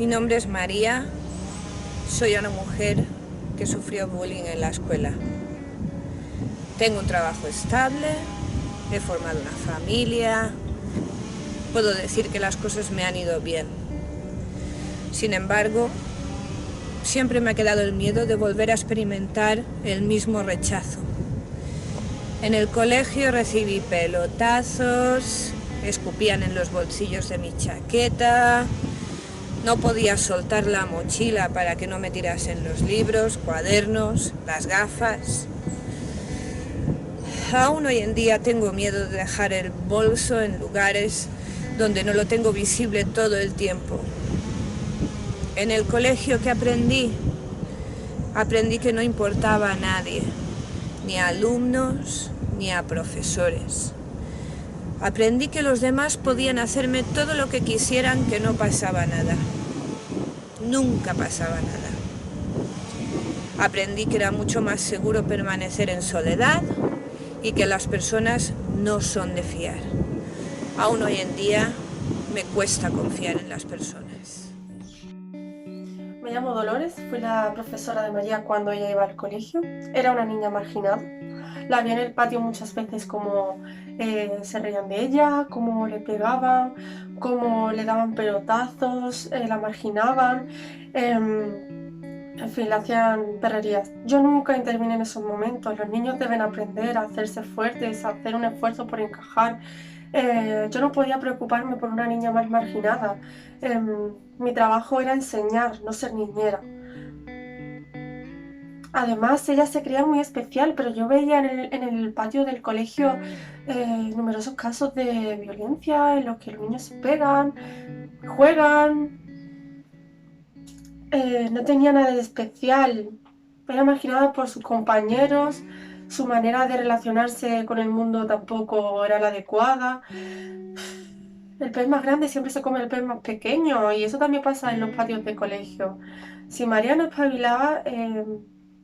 Mi nombre es María, soy una mujer que sufrió bullying en la escuela. Tengo un trabajo estable, he formado una familia, puedo decir que las cosas me han ido bien. Sin embargo, siempre me ha quedado el miedo de volver a experimentar el mismo rechazo. En el colegio recibí pelotazos, escupían en los bolsillos de mi chaqueta, no podía soltar la mochila para que no me tirasen los libros, cuadernos, las gafas. Aún hoy en día tengo miedo de dejar el bolso en lugares donde no lo tengo visible todo el tiempo. En el colegio que aprendí que no importaba a nadie, ni a alumnos, ni a profesores. Aprendí que los demás podían hacerme todo lo que quisieran, que no pasaba nada. Nunca pasaba nada. Aprendí que era mucho más seguro permanecer en soledad y que las personas no son de fiar. Aún hoy en día me cuesta confiar en las personas. Me llamo Dolores, fui la profesora de María cuando ella iba al colegio. Era una niña marginada. La vi en el patio muchas veces como se reían de ella, cómo le pegaban, cómo le daban pelotazos, la marginaban, en fin, le hacían perrerías. Yo nunca intervine en esos momentos. Los niños deben aprender a hacerse fuertes, a hacer un esfuerzo por encajar. Yo no podía preocuparme por una niña más marginada. Mi trabajo era enseñar, no ser niñera. Además, ella se creía muy especial, pero yo veía en el patio del colegio numerosos casos de violencia en los que los niños se pegan, juegan. No tenía nada de especial. Era marginada por sus compañeros, su manera de relacionarse con el mundo tampoco era la adecuada. El pez más grande siempre se come el pez más pequeño y eso también pasa en los patios de colegio. Si María no espabilaba,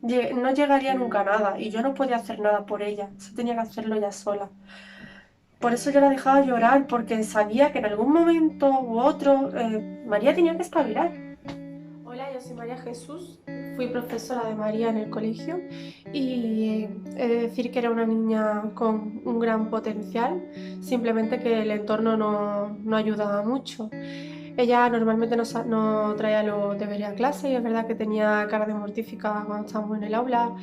no llegaría nunca a nada y yo no podía hacer nada por ella, eso tenía que hacerlo ella sola. Por eso yo la dejaba llorar porque sabía que en algún momento u otro María tenía que espabilar. Hola, yo soy María Jesús, fui profesora de María en el colegio y he de decir que era una niña con un gran potencial, simplemente que el entorno no ayudaba mucho. Ella normalmente no traía los deberes a clase y es verdad que tenía cara de mortificada cuando estábamos en el aula,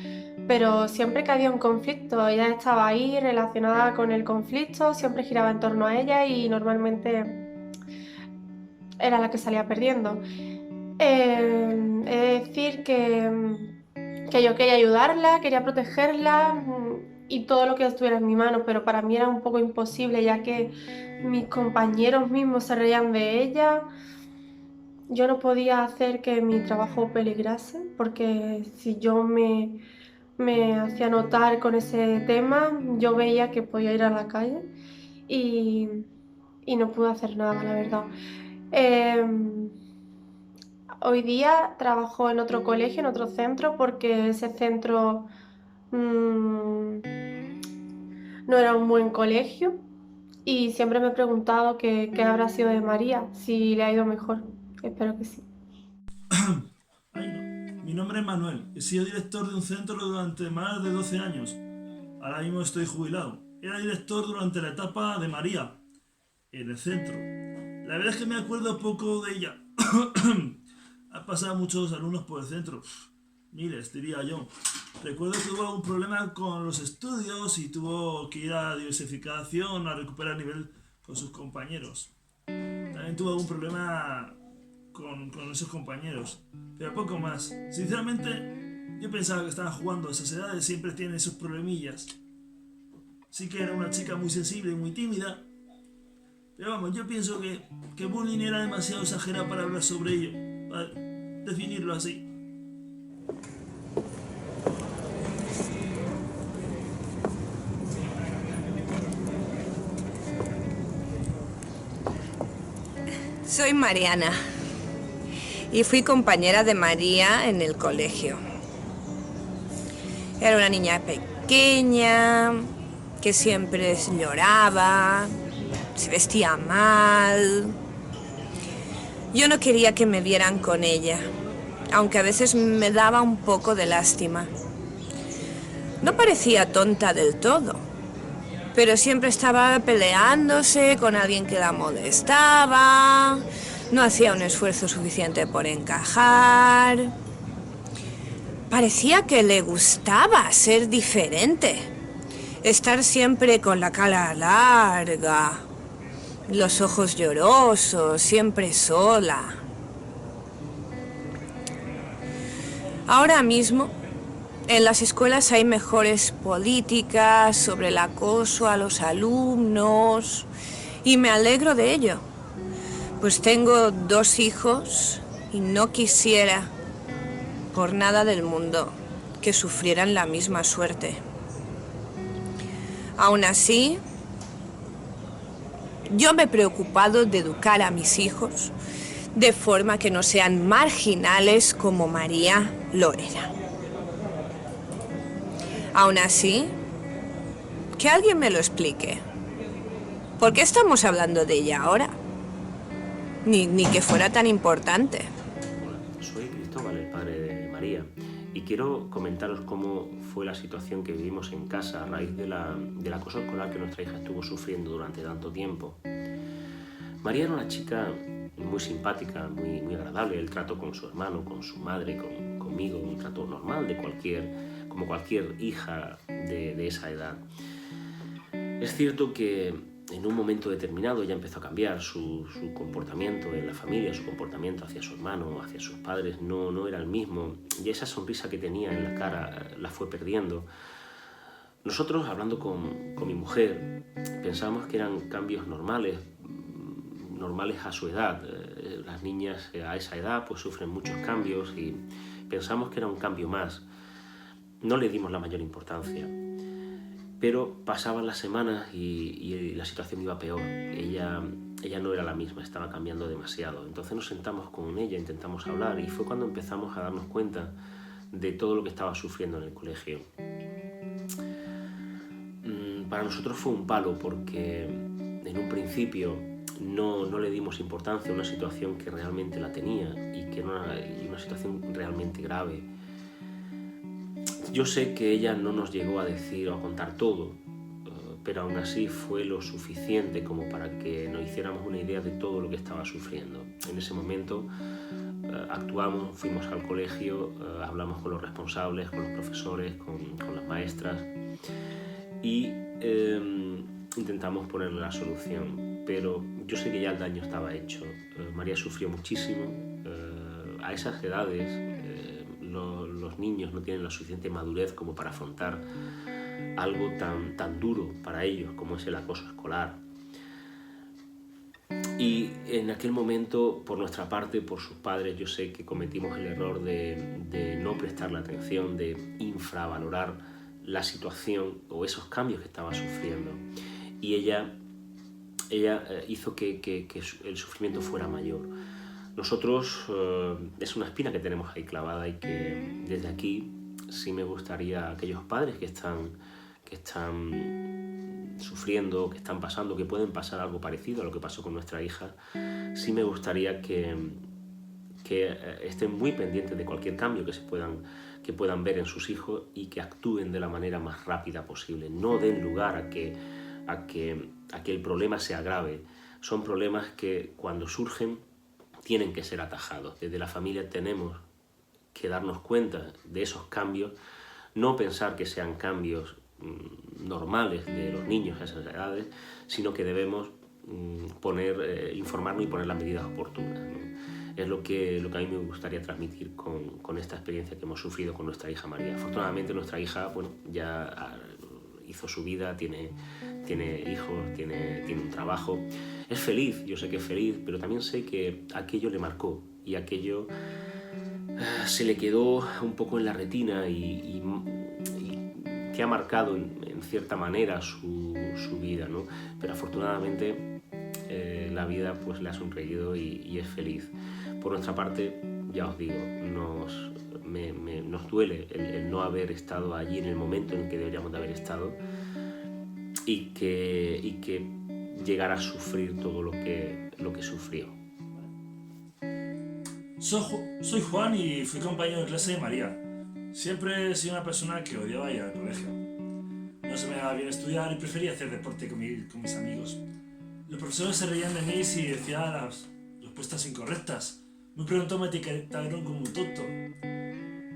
pero siempre que había un conflicto, ella estaba ahí relacionada con el conflicto, siempre giraba en torno a ella y normalmente era la que salía perdiendo. He de decir que yo quería ayudarla, quería protegerla y todo lo que estuviera en mi mano, pero para mí era un poco imposible ya que mis compañeros mismos se reían de ella. Yo no podía hacer que mi trabajo peligrase porque si yo me hacía notar con ese tema, yo veía que podía ir a la calle y, y no pude hacer nada, la verdad. Hoy día trabajo en otro colegio, en otro centro, porque ese centro no era un buen colegio y siempre me he preguntado qué habrá sido de María, si le ha ido mejor. Espero que sí. Ay, no. Mi nombre es Manuel. He sido director de un centro durante más de 12 años. Ahora mismo estoy jubilado. Era director durante la etapa de María, en el centro. La verdad es que me acuerdo poco de ella. Han pasado muchos alumnos por el centro. Miles, diría yo. Recuerdo que hubo algún problema con los estudios y tuvo que ir a diversificación a recuperar nivel con sus compañeros. También tuvo algún problema con esos compañeros. Pero poco más. Sinceramente, yo pensaba que estaban jugando a esas edades, siempre tienen esos problemillas. Sí que era una chica muy sensible y muy tímida. Pero vamos, yo pienso que bullying era demasiado exagerado para hablar sobre ello. Para definirlo así. Soy Mariana y fui compañera de María en el colegio. Era una niña pequeña que siempre lloraba, se vestía mal. Yo no quería que me vieran con ella, aunque a veces me daba un poco de lástima. No parecía tonta del todo, pero siempre estaba peleándose con alguien que la molestaba, no hacía un esfuerzo suficiente por encajar. Parecía que le gustaba ser diferente, estar siempre con la cara larga, los ojos llorosos, siempre sola. Ahora mismo, en las escuelas hay mejores políticas sobre el acoso a los alumnos y me alegro de ello, pues tengo 2 hijos y no quisiera por nada del mundo que sufrieran la misma suerte. Aún así, yo me he preocupado de educar a mis hijos de forma que no sean marginales como María lo era. Aún así, que alguien me lo explique. ¿Por qué estamos hablando de ella ahora? Ni que fuera tan importante. Hola, soy Cristóbal, el padre de María, y quiero comentaros cómo fue la situación que vivimos en casa a raíz del acoso escolar que nuestra hija estuvo sufriendo durante tanto tiempo. María era una chica muy simpática, muy agradable. El trato con su hermano, con su madre, conmigo, un trato normal como cualquier hija de esa edad. Es cierto que en un momento determinado ella empezó a cambiar su comportamiento en la familia, su comportamiento hacia su hermano, hacia sus padres, no era el mismo, y esa sonrisa que tenía en la cara la fue perdiendo. Nosotros, hablando con mi mujer, pensábamos que eran cambios normales a su edad. Las niñas a esa edad pues sufren muchos cambios y pensamos que era un cambio más. No le dimos la mayor importancia, pero pasaban las semanas y la situación iba peor. Ella no era la misma, estaba cambiando demasiado. Entonces nos sentamos con ella, intentamos hablar, y fue cuando empezamos a darnos cuenta de todo lo que estaba sufriendo en el colegio. Para nosotros fue un palo porque en un principio no le dimos importancia a una situación que realmente la tenía y que era una situación realmente grave. Yo sé que ella no nos llegó a decir o a contar todo, pero aún así fue lo suficiente como para que nos hiciéramos una idea de todo lo que estaba sufriendo. En ese momento actuamos, fuimos al colegio, hablamos con los responsables, con los profesores, con las maestras y intentamos ponerle la solución. Pero yo sé que ya el daño estaba hecho. María sufrió muchísimo. A esas edades los niños no tienen la suficiente madurez como para afrontar algo tan duro para ellos como es el acoso escolar. Y en aquel momento, por nuestra parte, por sus padres, yo sé que cometimos el error de no prestarle atención, de infravalorar la situación o esos cambios que estaba sufriendo. Y ella hizo que el sufrimiento fuera mayor. Nosotros, es una espina que tenemos ahí clavada, y que desde aquí sí me gustaría a aquellos padres que están sufriendo, que están pasando, que pueden pasar algo parecido a lo que pasó con nuestra hija, sí me gustaría que estén muy pendientes de cualquier cambio que puedan ver en sus hijos y que actúen de la manera más rápida posible. No den lugar a que el problema se agrave. Son problemas que cuando surgen tienen que ser atajados. Desde la familia tenemos que darnos cuenta de esos cambios, no pensar que sean cambios normales de los niños a esas edades, sino que debemos informarnos y poner las medidas oportunas, ¿no? Es lo que a mí me gustaría transmitir con esta experiencia que hemos sufrido con nuestra hija María. Afortunadamente nuestra hija ya hizo su vida, tiene hijos, tiene un trabajo. Es feliz, yo sé que es feliz, pero también sé que aquello le marcó y aquello se le quedó un poco en la retina y que ha marcado en cierta manera su vida, ¿no? Pero afortunadamente la vida pues le ha sonreído y es feliz. Por nuestra parte, ya os digo, nos duele el no haber estado allí en el momento en el que deberíamos de haber estado y que llegara a sufrir todo lo que sufrió. Soy Juan y fui compañero de clase de María. Siempre he sido una persona que odiaba ir al colegio. No se me daba bien estudiar y prefería hacer deporte con mis amigos. Los profesores se reían de mí si decía las respuestas incorrectas. Muy pronto me etiquetaron como un tonto.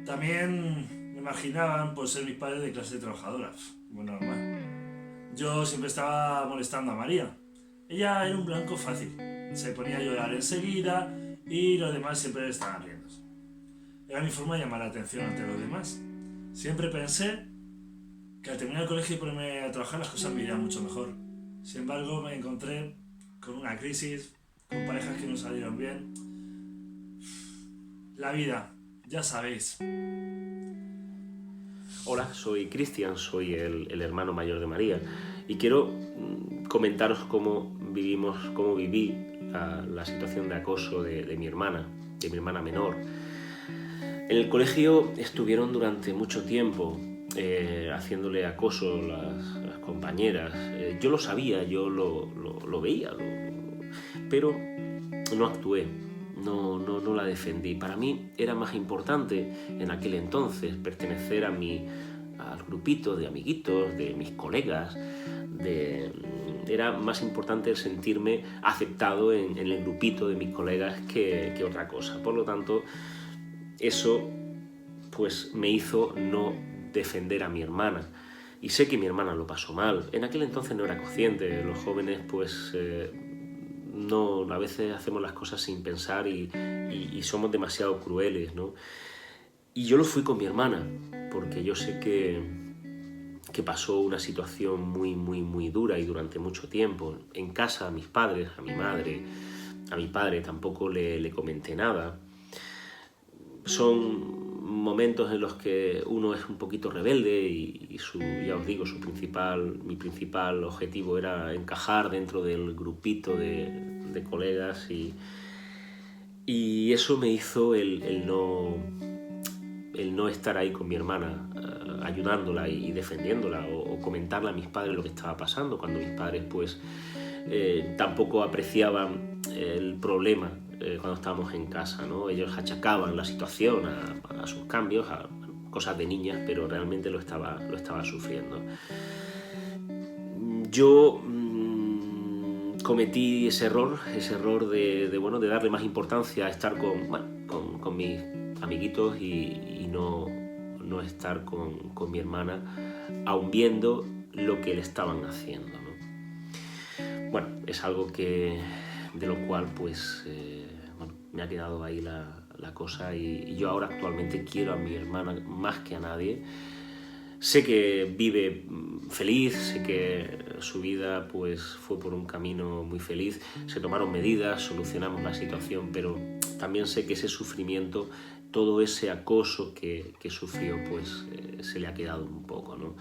También me marginaban por ser mis padres de clase trabajadora, como normal. Yo siempre estaba molestando a María. Ella era un blanco fácil. Se ponía a llorar enseguida y los demás siempre estaban riendo. Era mi forma de llamar la atención ante los demás. Siempre pensé que al terminar el colegio y ponerme a trabajar las cosas me irían mucho mejor. Sin embargo, me encontré con una crisis, con parejas que no salieron bien. La vida, ya sabéis. Hola, soy Cristian, soy el hermano mayor de María y quiero comentaros cómo viví la situación de acoso de mi hermana menor. En el colegio estuvieron durante mucho tiempo haciéndole acoso las compañeras. Yo lo sabía, yo lo veía, pero no actué. No la defendí. Para mí era más importante en aquel entonces pertenecer al grupito de amiguitos, de mis colegas. Era más importante el sentirme aceptado en el grupito de mis colegas que otra cosa. Por lo tanto, eso pues me hizo no defender a mi hermana. Y sé que mi hermana lo pasó mal. En aquel entonces no era consciente. Los jóvenes pues a veces hacemos las cosas sin pensar y somos demasiado crueles, ¿no? Y yo lo fui con mi hermana, porque yo sé que pasó una situación muy dura y durante mucho tiempo. En casa, a mis padres, a mi madre, a mi padre tampoco le comenté nada. Son momentos en los que uno es un poquito rebelde y ya os digo, mi principal objetivo era encajar dentro del grupito de colegas y eso me hizo el no estar ahí con mi hermana ayudándola y defendiéndola o comentarle a mis padres lo que estaba pasando cuando mis padres pues tampoco apreciaban el problema cuando estábamos en casa, ¿no? Ellos achacaban la situación a sus cambios, a cosas de niñas, pero realmente lo estaba sufriendo. Yo cometí ese error de darle más importancia a estar con mis amiguitos y no estar con mi hermana, aun viendo lo que le estaban haciendo, ¿no? Bueno, es algo de lo cual pues me ha quedado ahí la cosa y yo ahora actualmente quiero a mi hermana más que a nadie. Sé que vive feliz, sé que su vida pues fue por un camino muy feliz, se tomaron medidas, solucionamos la situación, pero también sé que ese sufrimiento, todo ese acoso que sufrió pues se le ha quedado un poco, ¿no?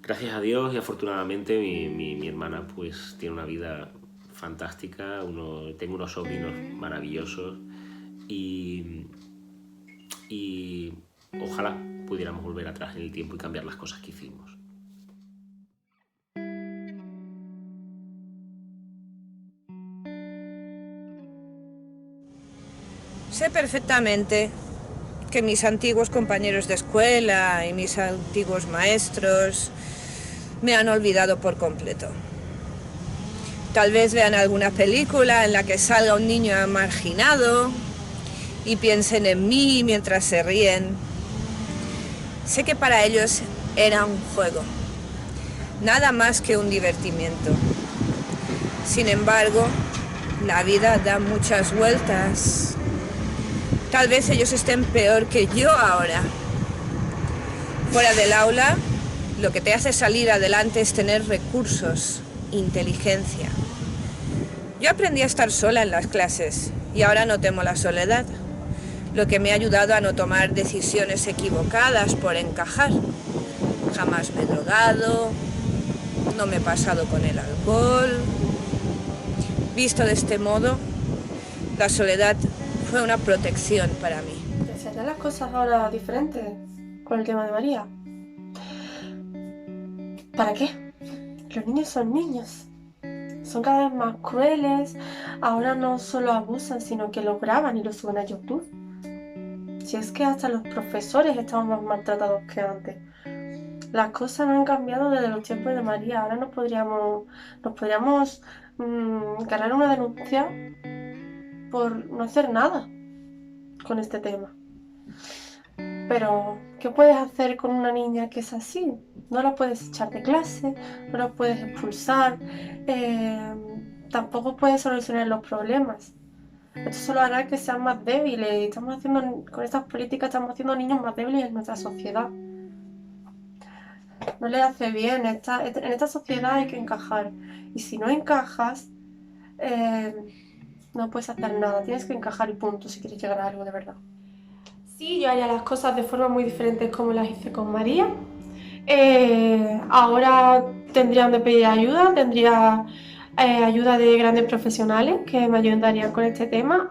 Gracias a Dios y afortunadamente mi hermana pues tiene una vida fantástica, tengo unos sobrinos maravillosos y ojalá pudiéramos volver atrás en el tiempo y cambiar las cosas que hicimos. Sé perfectamente que mis antiguos compañeros de escuela y mis antiguos maestros me han olvidado por completo. Tal vez vean alguna película en la que salga un niño marginado y piensen en mí mientras se ríen. Sé que para ellos era un juego, nada más que un divertimiento. Sin embargo, la vida da muchas vueltas. Tal vez ellos estén peor que yo ahora. Fuera del aula, lo que te hace salir adelante es tener recursos, inteligencia. Yo aprendí a estar sola en las clases y ahora no temo la soledad, lo que me ha ayudado a no tomar decisiones equivocadas por encajar. Jamás me he drogado, no me he pasado con el alcohol. Visto de este modo, la soledad fue una protección para mí. ¿Se harán las cosas ahora diferentes con el tema de María? ¿Para qué? Los niños son niños. son cada vez más crueles. Ahora no solo abusan, sino que lo graban y lo suben a YouTube. Si es que hasta los profesores estaban más maltratados que antes. Las cosas han cambiado desde los tiempos de María. Ahora nos podríamos ganar una denuncia por no hacer nada con este tema. Pero, ¿qué puedes hacer con una niña que es así? No la puedes echar de clase, no la puedes expulsar, tampoco puedes solucionar los problemas. Esto solo hará que sean más débiles. Con estas políticas estamos haciendo niños más débiles en nuestra sociedad. No le hace bien. En esta sociedad hay que encajar. Y si no encajas, no puedes hacer nada. Tienes que encajar y punto si quieres llegar a algo de verdad. Sí, yo haría las cosas de forma muy diferente como las hice con María. Ahora tendrían de pedir ayuda, tendría ayuda de grandes profesionales que me ayudarían con este tema.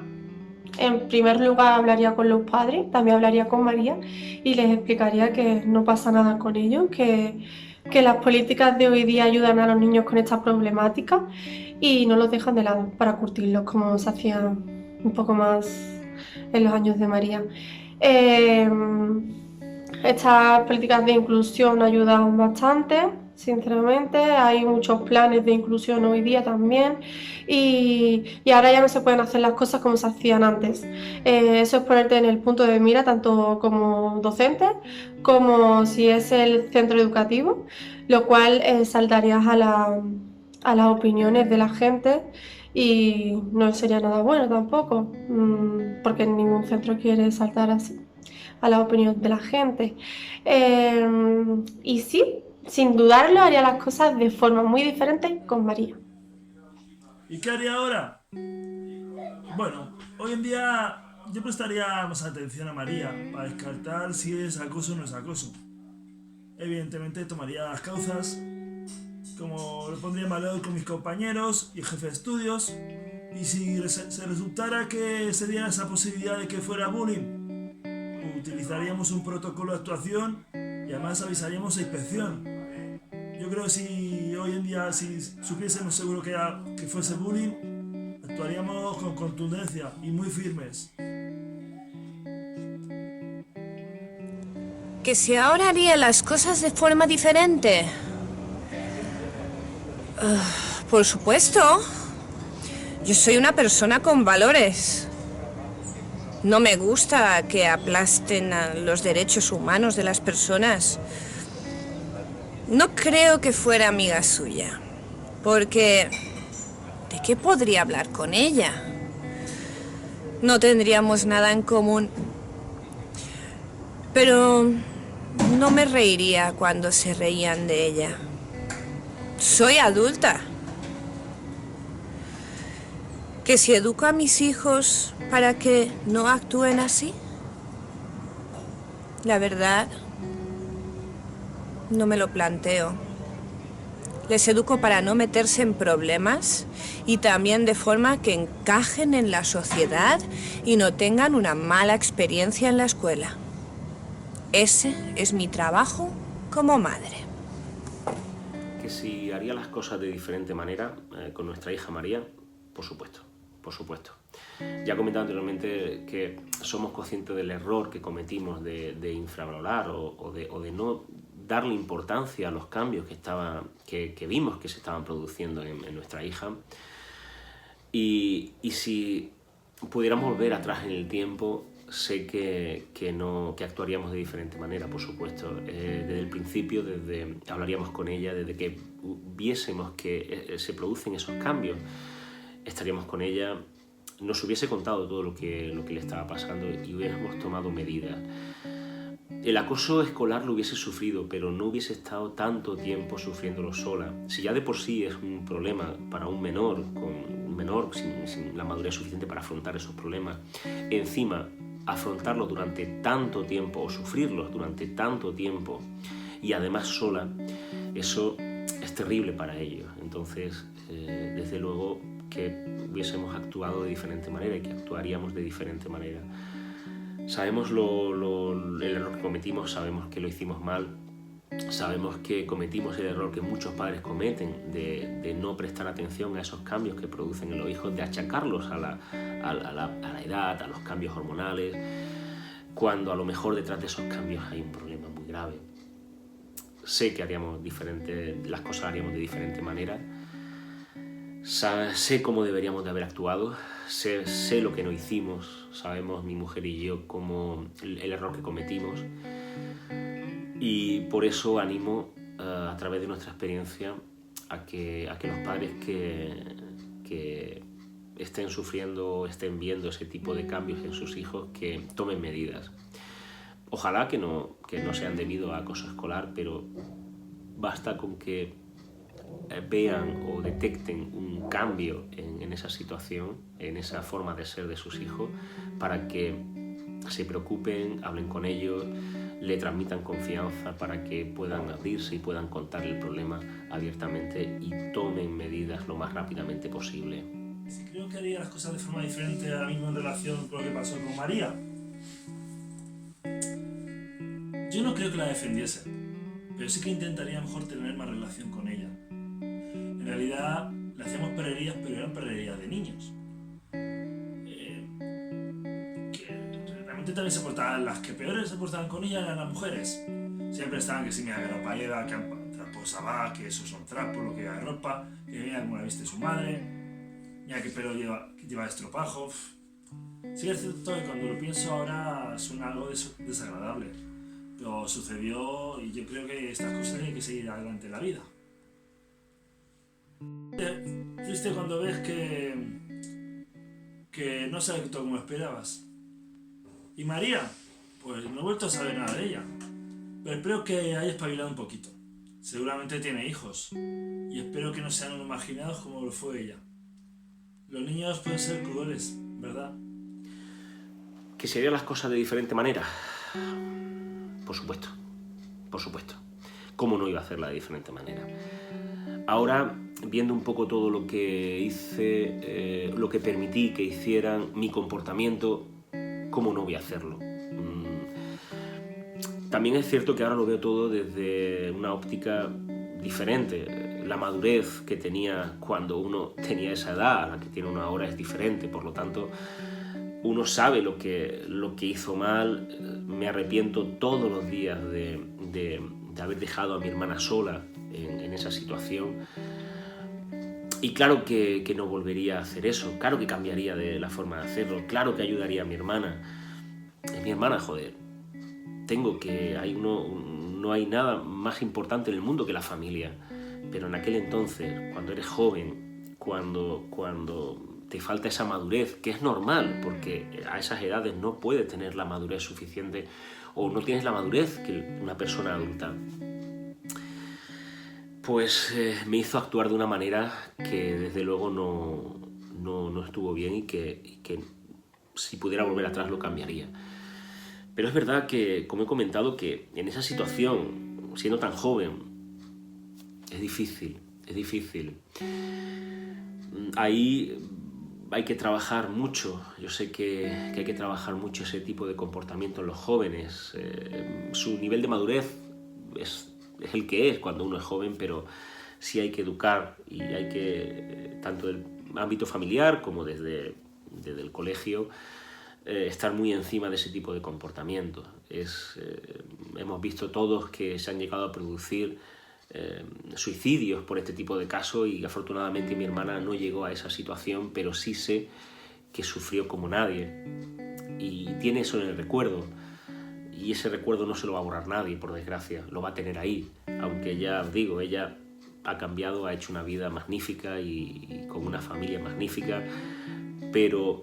En primer lugar hablaría con los padres, también hablaría con María y les explicaría que no pasa nada con ellos, que las políticas de hoy día ayudan a los niños con estas problemáticas y no los dejan de lado para curtirlos como se hacía un poco más en los años de María. Estas políticas de inclusión ayudan bastante, sinceramente. Hay muchos planes de inclusión hoy día también y ahora ya no se pueden hacer las cosas como se hacían antes. Eso es ponerte en el punto de mira tanto como docente como si es el centro educativo, lo cual saltarías a las opiniones de la gente y no sería nada bueno tampoco, porque ningún centro quiere saltar así a la opinión de la gente. Y sí, sin dudarlo, haría las cosas de forma muy diferente con María. ¿Y qué haría ahora? Bueno, hoy en día yo prestaría más atención a María para descartar si es acoso o no es acoso. Evidentemente tomaría las causas, como lo pondría en valor con mis compañeros y el jefe de estudios, y si se resultara que se diera esa posibilidad de que fuera bullying, utilizaríamos un protocolo de actuación y además avisaríamos a inspección. Yo creo que si hoy en día, si supiésemos seguro que fuese bullying, actuaríamos con contundencia y muy firmes. Que si ahora haría las cosas de forma diferente. Por supuesto. Yo soy una persona con valores. No me gusta que aplasten a los derechos humanos de las personas. No creo que fuera amiga suya, porque ¿de qué podría hablar con ella? No tendríamos nada en común. Pero no me reiría cuando se reían de ella. Soy adulta. ¿Que si educo a mis hijos para que no actúen así? La verdad, no me lo planteo. Les educo para no meterse en problemas y también de forma que encajen en la sociedad y no tengan una mala experiencia en la escuela. Ese es mi trabajo como madre. Que si haría las cosas de diferente manera con nuestra hija María, por supuesto. Por supuesto. Ya he comentado anteriormente que somos conscientes del error que cometimos de infravalorar o de no darle importancia a los cambios que vimos que se estaban produciendo en nuestra hija. Y si pudiéramos volver atrás en el tiempo, sé que actuaríamos de diferente manera, por supuesto. Desde el principio, hablaríamos con ella, desde que viésemos que se producen esos cambios, estaríamos con ella, nos hubiese contado todo lo que le estaba pasando y hubiéramos tomado medidas. El acoso escolar lo hubiese sufrido, pero no hubiese estado tanto tiempo sufriéndolo sola. Si ya de por sí es un problema para un menor sin la madurez suficiente para afrontar esos problemas, encima afrontarlos durante tanto tiempo o sufrirlos durante tanto tiempo y además sola, eso es terrible para ellos. Entonces, desde luego que hubiésemos actuado de diferente manera y que actuaríamos de diferente manera. Sabemos el error que cometimos, sabemos que lo hicimos mal Sabemos que cometimos el error que muchos padres cometen de no prestar atención a esos cambios que producen en los hijos, de achacarlos a la edad, a los cambios hormonales, cuando a lo mejor detrás de esos cambios hay un problema muy grave. Sé que las cosas haríamos de diferente manera, sé cómo deberíamos de haber actuado, sé lo que no hicimos, sabemos mi mujer y yo el error que cometimos, y por eso animo a través de nuestra experiencia a que los padres que estén sufriendo, estén viendo ese tipo de cambios en sus hijos, que tomen medidas. Ojalá que no sean debido a acoso escolar, pero basta con que vean o detecten un cambio en esa situación, en esa forma de ser de sus hijos, para que se preocupen, hablen con ellos, le transmitan confianza para que puedan abrirse y puedan contar el problema abiertamente y tomen medidas lo más rápidamente posible. Si creo que haría las cosas de forma diferente ahora mismo en relación con lo que pasó con María. Yo no creo que la defendiese, pero sí que intentaría a lo mejor tener más relación con ella. En realidad le hacíamos perrerías, pero eran perrerías de niños. También se portaban, las que peores se portaban con ella eran las mujeres. Siempre estaban que si mira que ropa lleva, que trapos va, que esos son trapos, lo que lleva de ropa, que mira cómo la viste su madre, mira qué pelo lleva estropajo. Sí que es cierto que cuando lo pienso ahora suena algo desagradable, pero sucedió y yo creo que estas cosas hay que seguir adelante en la vida. Triste cuando ves que no se actuó como esperabas. Y María, pues no he vuelto a saber nada de ella, pero espero que haya espabilado un poquito. Seguramente tiene hijos, y espero que no sean unos marginados como lo fue ella. Los niños pueden ser crueles, ¿verdad? ¿Que se harían las cosas de diferente manera? Por supuesto, por supuesto. ¿Cómo no iba a hacerla de diferente manera? Ahora, viendo un poco todo lo que hice, lo que permití que hicieran, mi comportamiento, ¿cómo no voy a hacerlo? También es cierto que ahora lo veo todo desde una óptica diferente. La madurez que tenía cuando uno tenía esa edad, a la que tiene uno ahora, es diferente. Por lo tanto, uno sabe lo que hizo mal. Me arrepiento todos los días de haber dejado a mi hermana sola en esa situación. Y claro que no volvería a hacer eso, claro que cambiaría de la forma de hacerlo, claro que ayudaría a mi hermana. Es mi hermana, joder. No hay nada más importante en el mundo que la familia. Pero en aquel entonces, cuando eres joven, cuando te falta esa madurez, que es normal, porque a esas edades no puedes tener la madurez suficiente o no tienes la madurez que una persona adulta, pues me hizo actuar de una manera que desde luego no estuvo bien y que si pudiera volver atrás lo cambiaría. Pero es verdad que, como he comentado, que en esa situación, siendo tan joven, es difícil. Ahí hay que trabajar mucho. Yo sé que hay que trabajar mucho ese tipo de comportamiento en los jóvenes. Su nivel de madurez es el que es cuando uno es joven, pero sí hay que educar y hay que, tanto del ámbito familiar como desde el colegio, estar muy encima de ese tipo de comportamiento. Hemos visto todos que se han llegado a producir suicidios por este tipo de casos y afortunadamente mi hermana no llegó a esa situación, pero sí sé que sufrió como nadie y tiene eso en el recuerdo. Y ese recuerdo no se lo va a borrar nadie, por desgracia, lo va a tener ahí. Aunque ya os digo, ella ha cambiado, ha hecho una vida magnífica y con una familia magnífica, pero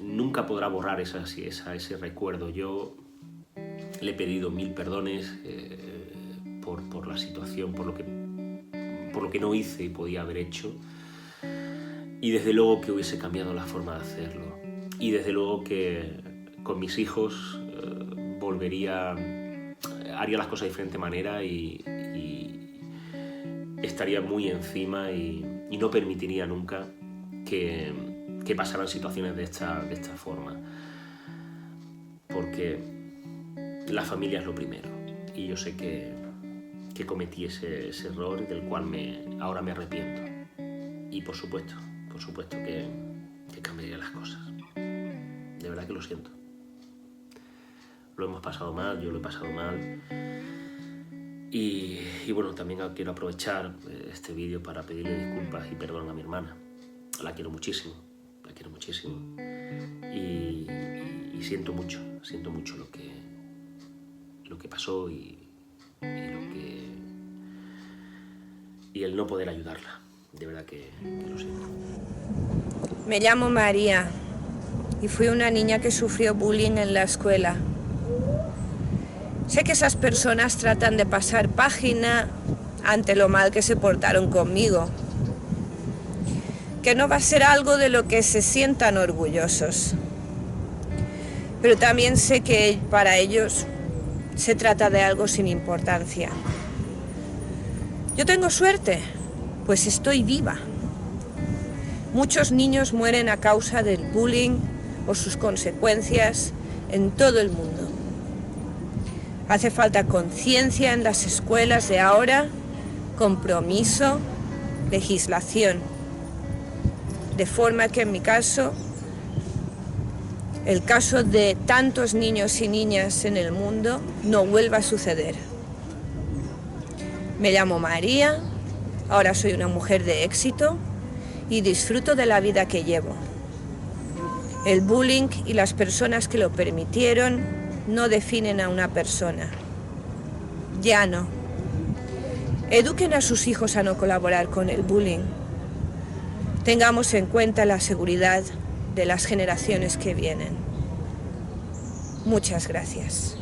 nunca podrá borrar ese recuerdo. Yo le he pedido 1000 perdones por la situación, por lo que no hice y podía haber hecho, y desde luego que hubiese cambiado la forma de hacerlo. Y desde luego que con mis hijos haría las cosas de diferente manera y estaría muy encima y no permitiría nunca que pasaran situaciones de esta forma, porque la familia es lo primero y yo sé que que cometí ese error del cual ahora me arrepiento. Y por supuesto que cambiaría las cosas. De verdad que lo siento. Lo hemos pasado mal, yo lo he pasado mal. Y bueno, también quiero aprovechar este vídeo para pedirle disculpas y perdón a mi hermana. La quiero muchísimo. Y siento mucho lo que pasó y el no poder ayudarla. De verdad que lo siento. Me llamo María y fui una niña que sufrió bullying en la escuela. Sé que esas personas tratan de pasar página ante lo mal que se portaron conmigo, que no va a ser algo de lo que se sientan orgullosos. Pero también sé que para ellos se trata de algo sin importancia. Yo tengo suerte, pues estoy viva. Muchos niños mueren a causa del bullying o sus consecuencias en todo el mundo. Hace falta conciencia en las escuelas de ahora, compromiso, legislación. De forma que en mi caso, el caso de tantos niños y niñas en el mundo no vuelva a suceder. Me llamo María, ahora soy una mujer de éxito y disfruto de la vida que llevo. El bullying y las personas que lo permitieron no definen a una persona. Ya no. Eduquen a sus hijos a no colaborar con el bullying. Tengamos en cuenta la seguridad de las generaciones que vienen. Muchas gracias.